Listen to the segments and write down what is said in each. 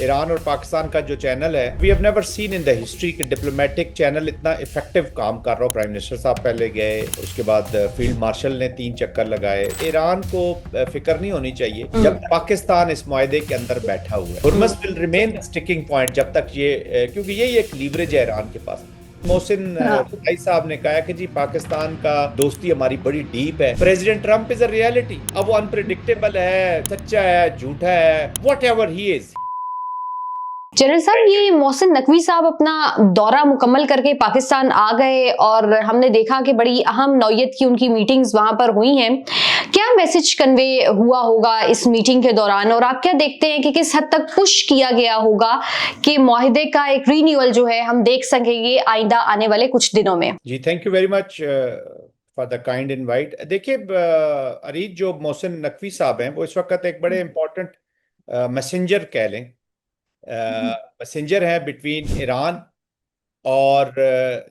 Iran और पाकिस्तान का जो चैनल है, we have never seen in the history कि डिप्लोमेटिक चैनल इतना इफेक्टिव काम कर रहा हो। प्राइम मिनिस्टर साहब पहले गए, उसके बाद फील्ड मार्शल ने 3 चक्कर लगाए। ईरान को फिक्र नहीं होनी चाहिए जब पाकिस्तान इस मुआहदे के अंदर बैठा हुआ है। Hormuz will remain sticking point जब तक ये क्योंकि यही एक लीवरेज है ईरान के पास। मोहसिन रज़ाई साहब ने कहा कि जी पाकिस्तान का दोस्ती हमारी बड़ी डीप है। President Trump is a reality. अब वो अनप्रिडिक्टेबल है, सच्चा है, झूठा है, what ever he is. General साहब, ये मोहसिन नकवी साहब अपना दौरा मुकम्मल करके पाकिस्तान आ गए और हमने देखा कि बड़ी अहम नौयत की उनकी मीटिंग्स वहां पर हुई हैं। क्या मैसेज कन्वे हुआ होगा इस मीटिंग के दौरान, और आप क्या देखते हैं कि किस हद तक पुश किया गया होगा कि मुआहिदे का एक रीन्यूअल जो है हम देख सकेंगे आइंदा आने वाले कुछ दिनों में? जी, thank you very much for the kind invite. देखिए अरीज, जो मोहसिन नकवी साहब हैं वो इस वक्त एक बड़े इंपॉर्टेंट मैसेंजर कह लें, मैसेंजर है बिटवीन ईरान और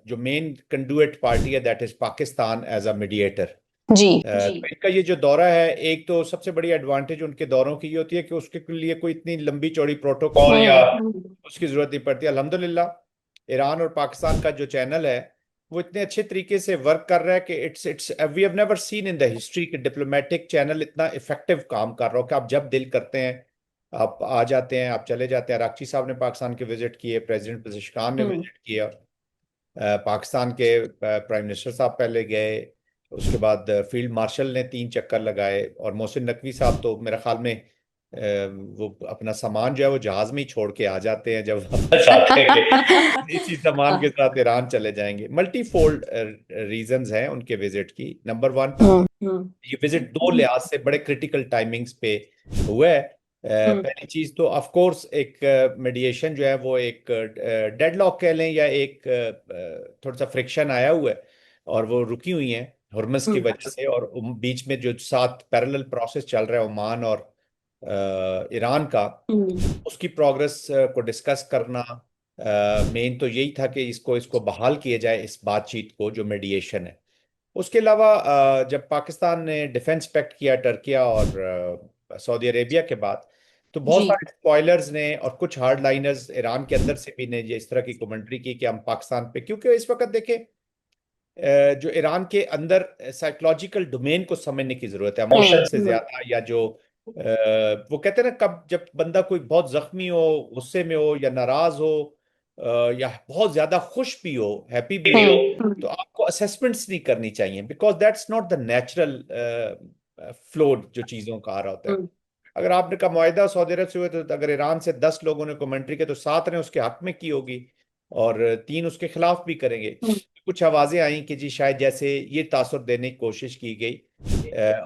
जो मेन कंडुएट पार्टी है, that is Pakistan as a mediator. जी तो इनका ये जो दौरा है, एक तो सबसे बड़ी एडवांटेज उनके दौरों की ये होती है कि उसके लिए कोई इतनी लंबी चौड़ी प्रोटोकॉल या उसकी जरूरत नहीं पड़ती। अल्हम्दुलिल्लाह ईरान और पाकिस्तान का जो चैनल है वो इतने अच्छे तरीके से वर्क कर रहा है कि it's it's we have never seen in the history कि डिप्लोमेटिक चैनल इतना इफेक्टिव काम कर रहा हो कि आप जब दिल करते हैं आप आ जाते हैं, आप चले जाते हैं। राक्ची साहब ने पाकिस्तान के विजिट किए, प्रेसिडेंट पेज़ेश्कियान ने विजिट किया, पाकिस्तान के प्राइम मिनिस्टर साहब पहले गए, उसके बाद फील्ड मार्शल ने 3 चक्कर लगाए। और मोहसिन नकवी साहब तो मेरे ख्याल में वो अपना सामान जो है वो जहाज में ही छोड़ के आ जाते हैं जब वापस आते हैं कि इसी सामान के साथ ईरान चले जाएंगे। मल्टी फोल्ड रीजंस हैं उनके विजिट की। नंबर वन, ये विजिट दो लिहाज से बड़े क्रिटिकल टाइमिंग्स पे हुआ है। पहली चीज तो ऑफ कोर्स एक मीडिएशन जो है वो एक डेडलॉक कह लें या एक थोड़ा सा फ्रिक्शन आया हुआ है और वो रुकी हुई है हुर्मस की वजह से। और बीच में जो साथ पैरेलल प्रोसेस चल रहा है ओमान और ईरान का, उसकी प्रोग्रेस को डिस्कस करना। मेन तो यही था कि इसको इसको बहाल किया जाए, इस बातचीत को जो मीडिएशन है। उसके अलावा जब पाकिस्तान ने डिफेंस पैक्ट किया टर्किया और सऊदी अरेबिया के बाद, तो बहुत सारे स्पॉयलर्स ने और कुछ हार्ड लाइनर्स ईरान के अंदर से भी ने ये इस तरह की कमेंट्री की कि हम पाकिस्तान पे, क्योंकि इस वक्त देखें जो ईरान के अंदर साइकोलॉजिकल डोमेन को समझने की जरूरत है, इमोशन से ज्यादा। या जो वो कहते हैं ना, कब जब बंदा कोई बहुत जख्मी हो, गुस्से में हो या नाराज हो, या बहुत ज्यादा खुश भी हो, हैप्पी भी हो, तो आपको असेसमेंट्स नहीं करनी चाहिए, because that's not the natural flow जो चीजों का आ रहा होता है। अगर आपने का मुआहिदा सऊदी अरब से हुआ, तो अगर ईरान से 10 लोगों ने कमेंट्री की तो 7 ने उसके हक में की होगी और 3 उसके खिलाफ भी करेंगे। कुछ आवाजें आई कि जी शायद जैसे ये तासुर देने की कोशिश की गई,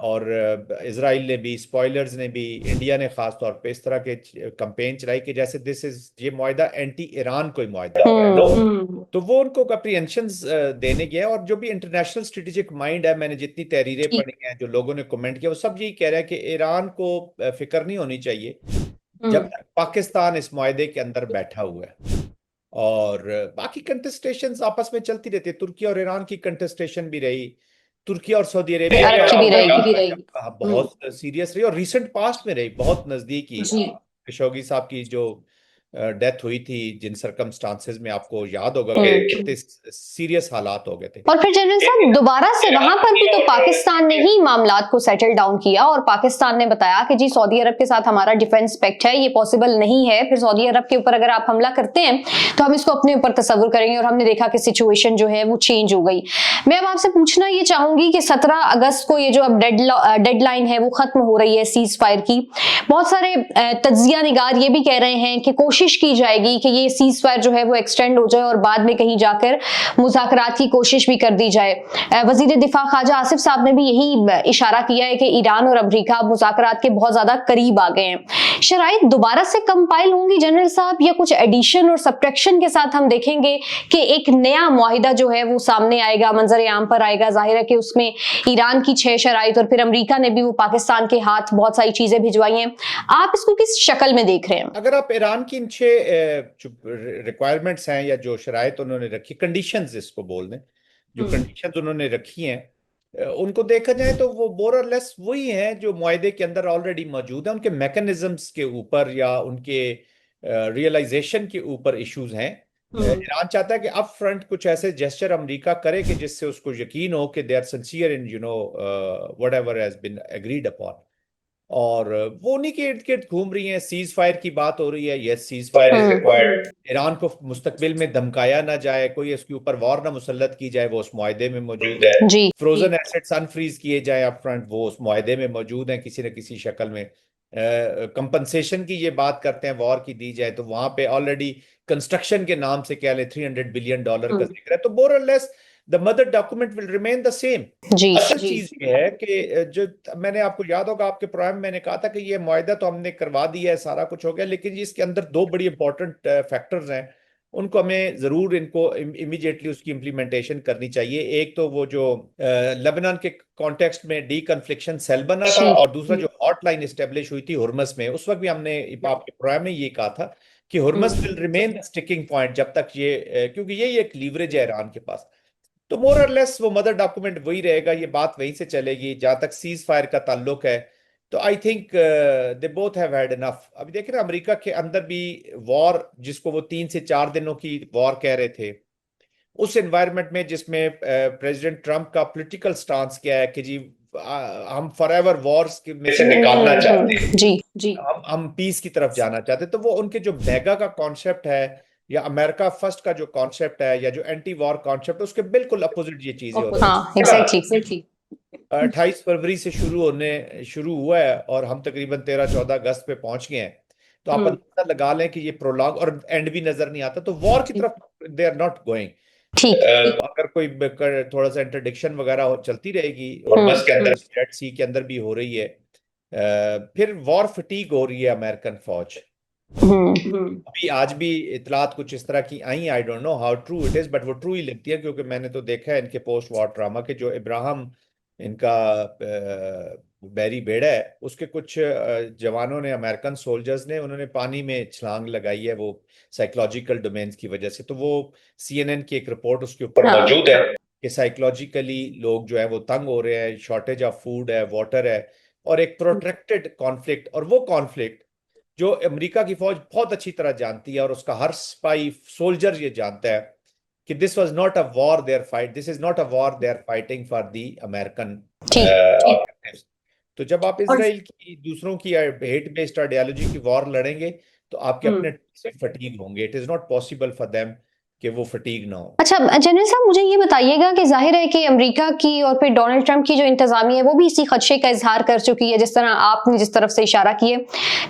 और इसराइल ने भी, स्पॉयलर्स ने भी, इंडिया ने खास तौर पे इस तरह के कंपेन चलाई कि जैसे दिस इज, ये मुआहिदा एंटी ईरान कोई मुआहिदा है। तो वो उनको अप्रीहेंशंस देने गया है। और जो भी इंटरनेशनल स्ट्रेटेजिक माइंड है, मैंने जितनी तहरीरें पढ़ी हैं, जो लोगों ने कमेंट किया, वो सब यही कह रहा है कि ईरान को फिक्र नहीं होनी चाहिए जब तक पाकिस्तान इस मुआहिदे के अंदर बैठा हुआ है। और बाकी कंटेस्टेशंस आपस में चलती रहती है। तुर्की और ईरान की कंटेस्टेशन भी रही, तुर्की और सऊदी अरेबिया अरब की भी रहेगी। बहुत सीरियस रही, और रिसेंट पास्ट में रही, बहुत नजदीकी। खशोगी साहब की जो डेथ हुई थी, जिन सरकमस्टांसेस में, आपको याद होगा कि कितने सीरियस हालात हो गए थे। और फिर जनरल साहब दोबारा से वहां पर भी तो पाकिस्तान ने ही मामलात को सेटल डाउन किया और पाकिस्तान ने बताया कि जी सऊदी अरब के साथ हमारा डिफेंस पैक्ट है, ये पॉसिबल नहीं है, फिर सऊदी अरब के ऊपर अगर आप हमला करते हैं तो हम इसको अपने ऊपर तस्वुर करेंगे। और हमने देखा कि सिचुएशन जो है वो चेंज हो गई। मैं अब आपसे पूछना ये चाहूंगी कि 17 अगस्त को ये जो अब डेडलाइन है वो खत्म हो रही है सीज फायर की। बहुत सारे तज्जिया निगार ये भी कह रहे हैं कि कोशिश की जाएगी कि ये सीज फायर जो है वो एक्सटेंड हो जाए और बाद में कहीं जाकर मुज़ाकरात की कोशिश भी कर दी जाए। वजीर दिफा ख्वाजा आसिफ साहब ने भी यही इशारा किया है कि ईरान और अमेरिका मुज़ाकरात के बहुत ज्यादा करीब आ गए हैं। शराइत दोबारा से कंपाइल होंगी जनरल साहब, या कुछ एडिशन और सब्ट्रैक्शन के साथ हम देखेंगे कि एक नया मुआहिदा जो है वो सामने आएगा, मंजर आम पर आएगा? जाहिर है कि उसमें ईरान की 6 शराइत और फिर अमेरिका ने भी वो पाकिस्तान के हाथ बहुत सारी चीजें भिजवाई हैं। आप इसको किस शक्ल में देख रहे हैं? अगर आप ईरान की इन 6 जो रिक्वायरमेंट्स हैं या जो शराइत उन्होंने रखी, कंडीशंस जिसको बोल दें, जो कंडीशंस उन्होंने रखी हैं, उनको देखा जाए तो वो मोर और लेस वही हैं जो मुआहिदे के अंदर ऑलरेडी मौजूद है। उनके मैकेनिज्म्स के ऊपर या उनके रियलाइजेशन के ऊपर इश्यूज हैं। ईरान चाहता है कि अप फ्रंट कुछ ऐसे जेस्चर अमेरिका करे कि जिससे उसको यकीन हो कि they are sincere in whatever has been agreed upon. और वो उन्हीं के इर्द गिर्द घूम रही हैं। सीज फायर की बात हो रही है, yes cease fire is required. Iran को मुस्तकबिल में धमकाया ना जाए, कोई इसके ऊपर वॉर ना मुसल्लत की जाए, वो उस मुआहदे में मौजूद है। जी फ्रोजन एसेट्स अनफ्रीज किए जाए अप फ्रंट, वो उस मुआहदे में मौजूद है किसी न किसी शक्ल में। कंपनसेशन की ये बात करते हैं, वॉर की दी जाए तो वहां पे ऑलरेडी कंस्ट्रक्शन के नाम से क्या ले $300 बिलियन का जिक्र है। तो more or less the mother document will remain the same. जी असल चीज ये है कि जो मैंने आपको याद होगा आपके प्रोग्राम में मैंने कहा था कि ये मुआहदा तो हमने करवा दिया है, सारा कुछ हो गया, लेकिन ये इसके अंदर दो बड़ी इंपॉर्टेंट फैक्टर्स हैं, उनको हमें जरूर इनको इमीडिएटली उसकी इम्प्लीमेंटेशन करनी चाहिए। एक तो वो जो लेबनान के कॉन्टेक्स्ट में डी कन्फ्लिक्शन सेल बना था, और दूसरा जो हॉटलाइन एस्टेब्लिश हुई थी हुर्मस में, उस वक्त भी हमने आपके प्रोग्राम में ये कहा था कि Hormuz will remain sticking point जब तक ये क्योंकि यही एक लीवरेज है ईरान के पास। तो मोर और लेस वो मदर डॉक्यूमेंट वही रहेगा, ये बात वहीं से चलेगी। जहां तक सीज फायर का ताल्लुक है तो I think they both have had enough. अभी देख रहे हैं अमेरिका के अंदर भी वॉर, जिसको वो 3 से 4 दिनों की वॉर कह रहे थे, उस एनवायरनमेंट में जिसमें प्रेसिडेंट ट्रंप का पॉलिटिकल स्टांस क्या है कि जी हम फॉरएवर वॉर्स में से निकालना चाहते हैं, जी जी हम पीस की तरफ जाना चाहते हैं। तो वो उनके जो मेगा का कॉन्सेप्ट है या अमेरिका फर्स्ट का जो कॉन्सेप्ट है या जो एंटी वॉर कॉन्सेप्ट है, उसके बिल्कुल अपोजिट ये चीजें होती हैं। हाँ एग्जैक्टली 28 फरवरी से शुरू हुआ है और हम तकरीबन 13-14 अगस्त पे पहुंच गए हैं। तो आप अंदाजा लगा लें कि ये प्रोलॉग और एंड भी नजर नहीं आता, तो वॉर की तरफ दे आर नॉट गोइंग। ठीक अगर कोई थोड़ा सा इंटरडिक्शन वगैरह चलती रहेगी, और बस के अंदर रेड सी के अंदर भी हो रही है, फिर वॉर फटीग हो रही है अमेरिकन फौज। अभी आज भी इतलात कुछ इस तरह की आई, I don't know how true it is, but वो ट्रू ही लगती है, क्योंकि मैंने तो देखा है इनके पोस्ट वॉर ड्रामा के जो इब्राहिम इनका बैरी बेड़ा है, उसके कुछ जवानों ने, अमेरिकन सोल्जर्स ने, उन्होंने पानी में छलांग लगाई है वो साइकोलॉजिकल डोमेन्स की वजह से। तो वो CNN की एक रिपोर्ट उसके ऊपर मौजूद है कि साइकोलॉजिकली लोग जो है वो तंग हो रहे हैं, शॉर्टेज ऑफ फूड है, वाटर है, और एक प्रोट्रैक्टेड कॉन्फ्लिक्ट। और वो कॉन्फ्लिक्ट जो अमेरिका की फौज बहुत अच्छी तरह जानती है और उसका हर स्पाई सोल्जर ये जानता है कि this was not a war their fight, this is not a war they are fighting for the American objectives. तो जब आप इसराइल की दूसरों की हेट बेस्ड आइडियोलॉजी की वॉर लड़ेंगे तो आपके अपने फटीग होंगे। It is not possible for them कि वो फटीग ना हो। अच्छा जनरल साहब, मुझे ये बताइएगा कि जाहिर है कि अमेरिका की और फिर डोनाल्ड ट्रंप की जो इंतजामिया है वो भी इसी खदशे का इजहार कर चुकी है, जिस तरह आपने जिस तरफ से इशारा किए।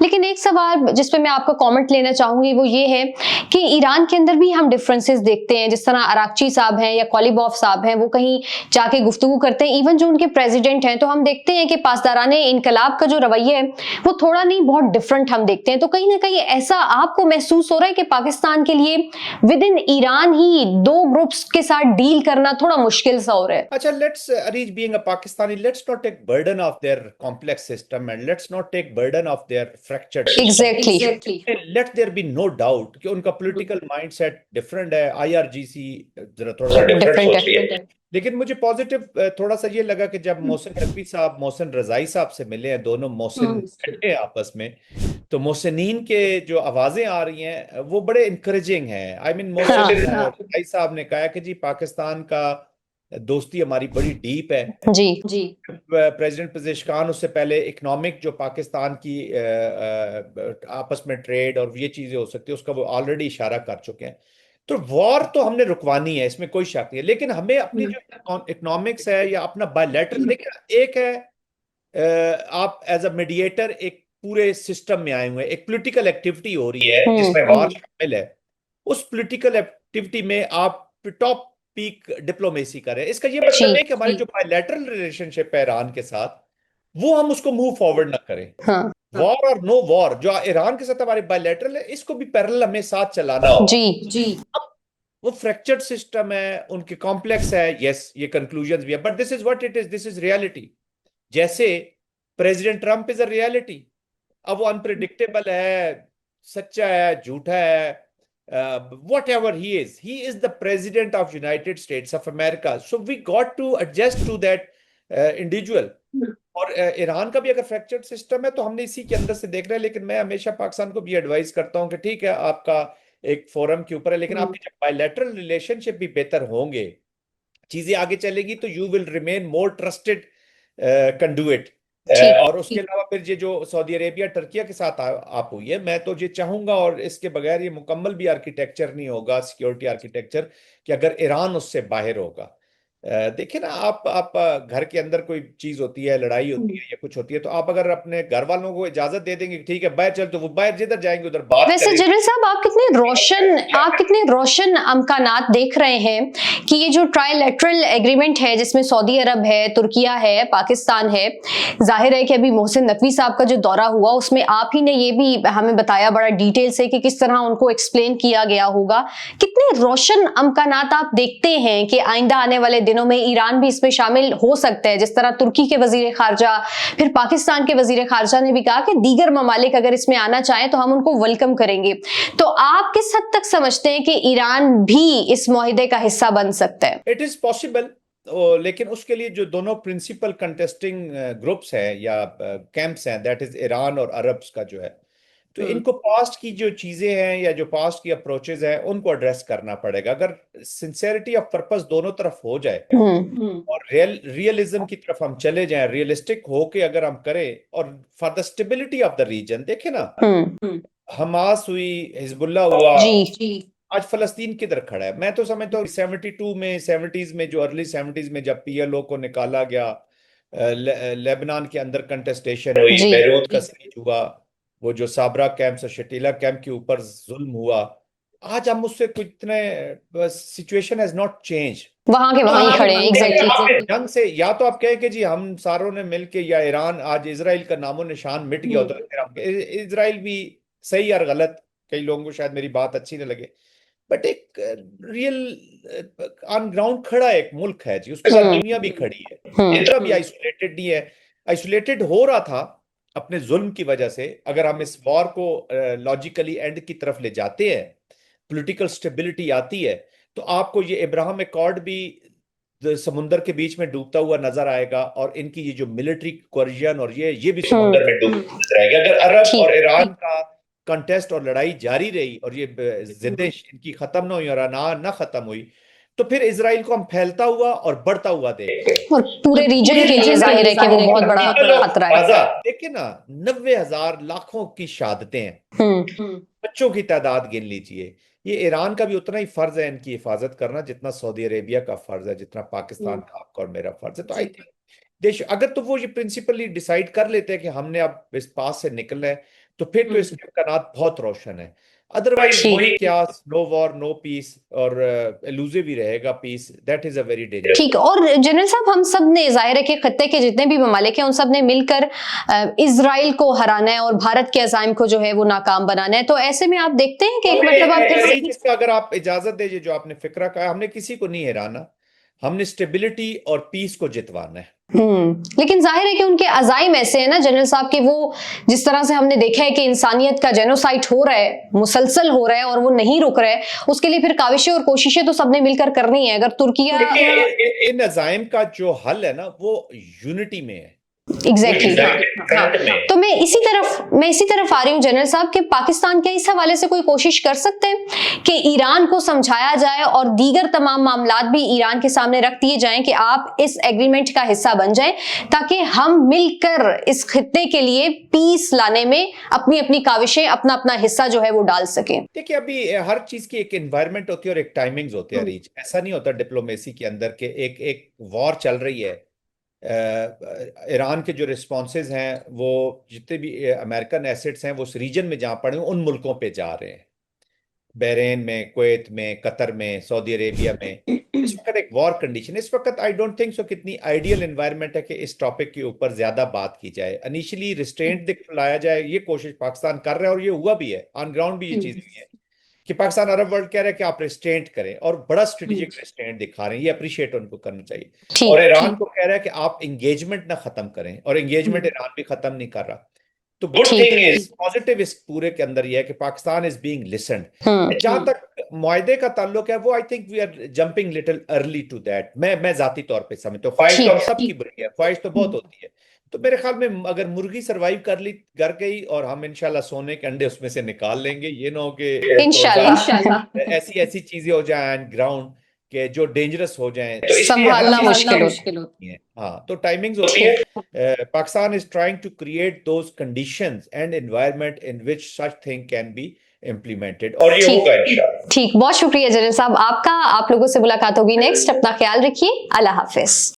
लेकिन एक सवाल जिस पे मैं आपका कमेंट लेना चाहूंगी वो ये है कि ईरान के अंदर भी हम डिफरेंसेस देखते हैं। जिस तरह अराक्ची साहब हैं या कोलिबॉफ साहब हैं, वो कहीं जाके गुफ्तगू करते हैं, इवन जो उनके प्रेसिडेंट हैं, तो हम देखते हैं कि पासदाराने इनकलाब का जो रवैया है वो थोड़ा नहीं बहुत डिफरेंट हम देखते हैं। तो कहीं ना कहीं ऐसा आपको महसूस हो रहा है कि पाकिस्तान के लिए विद इन ईरान ही दो ग्रुप्स के साथ डील करना थोड़ा मुश्किल सा हो रहा है? अच्छा, let's arise being a Pakistani, let's not take burden of their complex system and let's not take burden of their fractured exactly let there be no doubt कि उनका पॉलिटिकल माइंडसेट डिफरेंट है, IRGC जरा थोड़ा डिफरेंट सोचती है। लेकिन मुझे positive थोड़ा सा ये लगा कि जब मोहसिन नकवी साहब मोहसिन रजाई साहब से मिले हैं, दोनों मोहसिन बैठे आपस में, तो मोहसिनीन के जो आवाजें आ रही हैं वो बड़े इंकरेजिंग हैं। आई मीन मोहसिन रजाई साहब ने कहा कि जी पाकिस्तान का दोस्ती हमारी बड़ी डीप है। जी जी प्रेसिडेंट पेजेशकान उससे पहले इकोनॉमिक जो पाकिस्तान की आपस में ट्रेड और ये चीजें हो सकती है उसका वो ऑलरेडी इशारा कर चुके हैं। तो वॉर तो हमने रुकवानी है, इसमें कोई शक नहीं है, लेकिन हमें अपनी जो इकोनॉमिक्स है या अपना बायलैटरल, देखिए एक है आप एज अ मीडिएटर एक पूरे सिस्टम में आए हुए हैं, एक पॉलिटिकल एक्टिविटी हो रही है जिसमें वॉर शामिल है, उस पॉलिटिकल एक्टिविटी में आप टॉप पीक डिप्लोमेसी करें। इसका ये मतलब है कि हमारी जो बायलैटरल रिलेशनशिप है ईरान के साथ, वो हम उसको मूव फॉरवर्ड ना करें। वॉर और नो वॉर जो ईरान के साथ हमारे बायलैटरल है, इसको भी पैरेलल हमें साथ चलाना होगा। जी अब वो फ्रैक्चर्ड सिस्टम है, उनके कॉम्प्लेक्स है, यस ये कंक्लूजन्स भी है, but this is what it is, this is reality. जैसे president Trump is a reality, अब वो अनप्रिडिक्टेबल है, सच्चा है, झूठा है, whatever he is the president of United States of America, so we got to adjust to that individual। और Iran का भी अगर फ्रैक्चर्ड सिस्टम है तो हमने इसी के अंदर से देखना है। लेकिन मैं हमेशा पाकिस्तान को भी एडवाइस करता हूं कि ठीक है आपका एक फोरम के ऊपर है, लेकिन आपके जब बायलैटरल रिलेशनशिप भी बेहतर होंगे, चीजें आगे चलेगी, तो you will remain more trusted conduit. और उसके अलावा फिर ये जो सऊदी अरेबिया टर्किया के साथ आप हुई है, मैं तो ये चाहूंगा, और इसके बगैर ये मुकम्मल भी आर्किटेक्चर नहीं होगा, सिक्योरिटी आर्किटेक्चर, कि अगर ईरान उससे बाहर होगा। देखिए ना, आप घर के अंदर कोई चीज होती है, लड़ाई होती है या कुछ होती है, तो आप अगर अपने घर वालों को इजाजत दे देंगे कि ठीक है बाहर चल, तो वो बाहर जिधर जाएंगे उधर बात वैसे करेंगे। जनरल साहब आप कितने रोशन अमकानात देख रहे हैं कि ये जो ट्राइलेटरल एग्रीमेंट है जिसमें सऊदी अरब है, तुर्किया है, पाकिस्तान है, जाहिर है कि अभी मोहसिन नकवी साहब का जो दौरा हुआ उसमें आप ही ने ये भी हमें बताया बड़ा डिटेल से कि किस तरह उनको एक्सप्लेन किया गया होगा। कितने रोशन अमकानात आप देखते हैं कि आइंदा आने वाले दिनों में ईरान भी इसमें शामिल हो सकता है, जिस तरह तुर्की के वजीर खारजा, फिर पाकिस्तान के वजीर खारजा ने भी कहा कि दीगर ममालिक अगर इसमें आना चाहें तो हम उनको वेलकम करेंगे। तो आप किस हद तक समझते हैं कि ईरान भी इस मुआहिदे का हिस्सा बन सकता है? इट इज पॉसिबल, लेकिन उसके लिए जो दोनों प्रिंसिपल कंटेस्टिंग ग्रुप्स हैं या कैंप्स हैं, दैट इज ईरान और अरब्स का जो है, तो इनको पास्ट की जो चीजें हैं या जो पास्ट की अप्रोचेज हैं उनको एड्रेस करना पड़ेगा। अगर सिंसेरिटी ऑफ पर्पस दोनों तरफ हो जाए और रियलिज्म की तरफ हम चले जाएं, रियलिस्टिक होके अगर हम करें, और for the stability of the region, देखे ना, हमास हुई, हिजबुल्लाह हुआ, जी आज फलस्तीन किधर खड़ा है? मैं तो समझता हूँ 72 में, 70s में, जो अर्ली 70s में जब पीएलओ को निकाला गया, लेबनान के अंदर कंटेस्टेशन हुई, जी बेरूत का सीज हुआ, वो जो साबरा कैंप और शटीला कैंप के ऊपर जुल्म हुआ, आज हम उससे कुछ इतने, सिचुएशन हैज नॉट चेंज। वहां के वहीं खड़े हैं, एग्जैक्टली। जंग से, या तो आप कहें कि जी हम सारों ने मिलके, या ईरान आज इजराइल का नामो निशान मिट गया होता, फिर हम इजराइल भी सही और गलत, कई लोगों को शायद मेरी बात अच्छी न लगे, बट एक रियल ऑन ग्राउंड खड़ा एक मुल्क है जी, उसके साथ दुनिया भी खड़ी है, इतना भी आइसोलेटेड नहीं है। आइसोलेटेड हो रहा था अपने जुल्म की वजह से। अगर हम इस वॉर को लॉजिकली एंड की तरफ ले जाते हैं, पॉलिटिकल स्टेबिलिटी आती है, तो आपको ये इब्राहिम अकॉर्ड भी समुंदर के बीच में डूबता हुआ नजर आएगा, और इनकी ये जो मिलिट्री कोरिजन और ये भी समुंदर में डूबता रहेगा। अगर अरब और ईरान का कंटेस्ट और लड़ाई जारी रही और ये जिद्दें इनकी खत्म ना हुई और ना खत्म हुई, तो फिर इसराइल को हम फैलता हुआ और बढ़ता हुआ देखेंगे, और पूरे रीजन के लिए जाहिर है कि वो बहुत बड़ा खतरा है। देखिए ना, 90,000 लाखों की शहादतें हैं, बच्चों की तादाद गिन लीजिए। ये ईरान का भी उतना ही फर्ज है इनकी हिफाजत करना जितना सऊदी अरेबिया का फर्ज है, जितना पाकिस्तान का आपका और मेरा फर्ज है। तो आई थिंक देश, अगर तो वो ये प्रिंसिपली डिसाइड कर लेते हैं कि हमने अब इस पास से निकलना है, तो फिर तो इसके इम्कानात बहुत रोशन है। अदरवाइज वही क्या, नो वॉर नो पीस, और एलूसिव ही रहेगा peace, that is a very dangerous. ठीक। और जनरल साहब, हम सब ने, जाहिर है कि खत्ते के जितने भी ममालिक हैं उन सब ने मिलकर इजराइल को हराना है और भारत के अज़ाइम को जो है वो नाकाम बनाना है। तो ऐसे में आप देखते हैं कि एक मतलब आप यही जिसका अगर आप इजाजत दीजिए, जो आपने फिक्रा कहा, हमने किसी को नहीं हराना, हमने स्टेबिलिटी और पीस को जितवाना है। लेकिन जाहिर है कि उनके अज़ाइम ऐसे हैं ना जनरल साहब के, वो जिस तरह से हमने देखा है कि इंसानियत का जेनोसाइड हो रहा है, मुसलसल हो रहा है और वो नहीं रुक रहा है, उसके लिए फिर काविशें और कोशिशें तो सबने मिलकर करनी है। अगर तुर्किया, इन अज़ाइम का जो हल है ना, वो यूनिटी में है। एग्जैक्टली। तो मैं इसी तरफ आ रही हूँ जनरल साहब कि पाकिस्तान के इस हवाले से कोई कोशिश कर सकते हैं कि ईरान को समझाया जाए और दीगर तमाम मामलात भी ईरान के सामने रख दिए जाएं कि आप इस एग्रीमेंट का हिस्सा बन जाएं, ताकि हम मिलकर इस खित्ते के लिए पीस लाने में अपनी अपनी काविशें, अपना अपना हिस्सा जो है वो डाल सकें। देखिए, अभी हर चीज की एक एनवायरनमेंट होती है और एक टाइमिंग्स होती है रीच, ऐसा नहीं होता डिप्लोमेसी के अंदर के एक वॉर चल रही है। ईरान के जो रिस्पॉन्सेज हैं, वो जितने भी अमेरिकन एसेट्स हैं वो उस रीजन में जहाँ पड़े उन मुल्कों पे जा रहे हैं, बहरीन में, कुवैत में, कतर में, सऊदी अरेबिया में। इस वक्त एक वॉर कंडीशन, इस वक्त आई डोंट थिंक सो कितनी आइडियल एनवायरनमेंट है कि इस टॉपिक के ऊपर ज्यादा बात की जाए। इनिशियली रिस्ट्रेंट लाया जाए, ये कोशिश पाकिस्तान कर रहा है और ये हुआ भी है, ऑन ग्राउंड भी ये चीज हुई है कि पाकिस्तान अरब वर्ल्ड कह रहा है कि आप रिस्ट्रेंट करें, और बड़ा स्ट्रेटेजिक रिस्ट्रेंट दिखा रहे हैं, ये अप्रिशिएट उनको करना चाहिए। और ईरान को कह रहा है कि आप एंगेजमेंट ना खत्म करें, और एंगेजमेंट ईरान भी खत्म नहीं कर रहा। तो गुड थिंग इज, पॉजिटिव इस पूरे के अंदर ये है कि पाकिस्तान इज बीइंग लिसन्ड। जहां तक मुआहदे का ताल्लुक है, वो I think we are jumping little early to that. मैं जाती तौर पे समझता हूँ, ख्वाहिश तो हम सबकी बुरी है, ख्वाहिश तो बहुत होती है, तो मेरे ख्याल में अगर मुर्गी सरवाइव कर गई और हम इंशाल्लाह सोने के अंडे उसमें से निकाल लेंगे, ये ना हो कि इंशाल्लाह ऐसी ऐसी चीजें हो जाएं ग्राउंड के जो डेंजरस हो जाएं, तो इसलिए संभालना मुश्किल होती है। हाँ, तो टाइमिंग्स होती है। Pakistan is trying to create those conditions and environment in which such thing can be implemented, और ये होगा इंशाल्लाह। ठीक, बहुत शुक्रिया जलील साहब आपका। आप लोगों से मुलाकात होगी नेक्स्ट। अपना ख्याल रखिए। अल्लाह हाफिज।